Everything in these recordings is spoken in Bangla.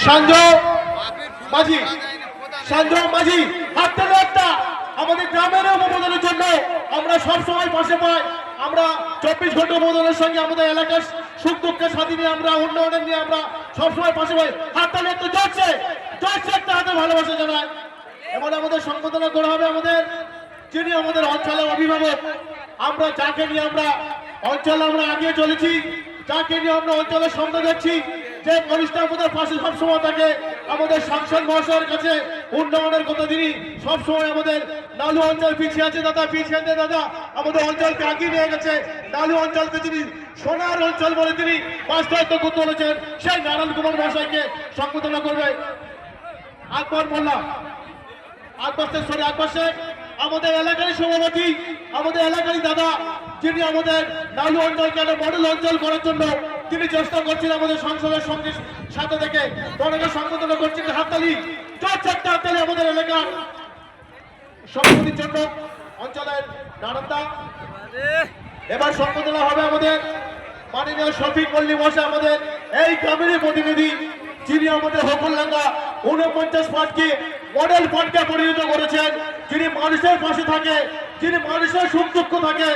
সঞ্জয় মাঝি হাতে একটা আমাদের গ্রামের অনুমোদনের জন্য আমরা সবসময় পাশে পাই। আমরা 24 ঘন্টা অনুমোদনের সঙ্গে আমাদের এলাকার সুখ দুঃখের সাথে নিয়ে আমরা উন্নয়নের নিয়ে আমরা সবসময় পাশে পাই। হাতটা একটু জোরছে একটা হাতে ভালোবাসা জানায়। এবার আমাদের সংবর্ধনা করা হবে আমাদের যিনি আমাদের অঞ্চলের অভিভাবক। আমরা যাকে নিয়ে আমরা অঞ্চলে আমরা এগিয়ে চলেছি, যাকে নিয়ে আমরা অঞ্চলের সামনে যাচ্ছি, যে মানুষটা আমাদের পাশে সবসময় থাকে, আমাদের সাংসদ মহাশয়ের কাছে উন্নয়নের কথা তিনি সবসময় আমাদের নালু অঞ্চল পিছিয়ে আছে দাদা, পিছিয়ে আছে দাদা, আমাদের অঞ্চলকে এগিয়ে নিয়ে গেছে। নালু অঞ্চলকে তিনি সোনার অঞ্চল বলে তিনি বাস্তবায়িত করতে বলেছেন। সেই নারায়ণ কুমার মহাশয়কে সম্বোধনা করবে আকবর মোল্লা, আকবর শেখ আমাদের এলাকারই সভাপতি, আমাদের এলাকারই দাদা, যিনি আমাদের নালু অঞ্চলকে একটা মডেল অঞ্চল করার জন্য তিনি চেষ্টা করছেন আমাদের সংসদের সঙ্গে সাথে থেকে অনেকে সম্বোধনা করছেন। হাততালি, চারটা হাততালি আমাদের এলাকার সভাপতির জন্য অঞ্চলের নারায়ণদা। এবার সম্বোধনা হবে আমাদের মাননীয় শফিক মল্লিক মহাশয়, আমাদের এই গ্রামের প্রতিনিধি, যিনি আমাদের হকুলডাঙ্গা 49 পার্টকে মডেল পার্টকে পরিণত করেছেন, যিনি মানুষের পাশে থাকে, যিনি মানুষের সুখ দুঃখ থাকে,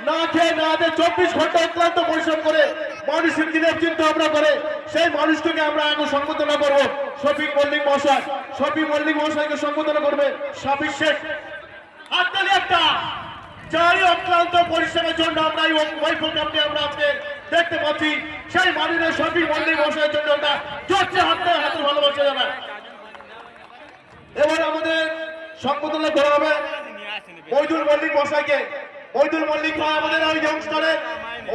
না খেয়ে না দিয়ে 24 ঘন্টা অক্লান্ত পরিশ্রম করে মানুষের দিনের চিন্তা ভাবনা করে, সেই মানুষটিকে আমরা এখন সম্বোধনা করবো শফিক মল্লিক মহাশয়। শফিক মল্লিক মহাশয়কে সম্বোধনা করবে সাবির শেখ। হাততালি একটা, যাই অক্লান্ত পরিশ্রমের জন্য আমরা এই প্রোগ্রামটি আমরা আজকে দেখতে পাচ্ছি, সেই মাননীয় শফিক মল্লিক মহাশয়ের জন্য একটা জোরছে হাতে ভালোবাসা জানায়। এবার আমাদের সম্বোধনা করা হবে মইদুল মল্লিক মহাশয়কে। মইদুল মল্লিক আমাদের ওই ইয়ংস্টারের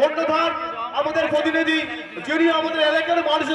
অন্যধার আমাদের প্রতিনিধি, যিনি আমাদের এলাকার মানুষের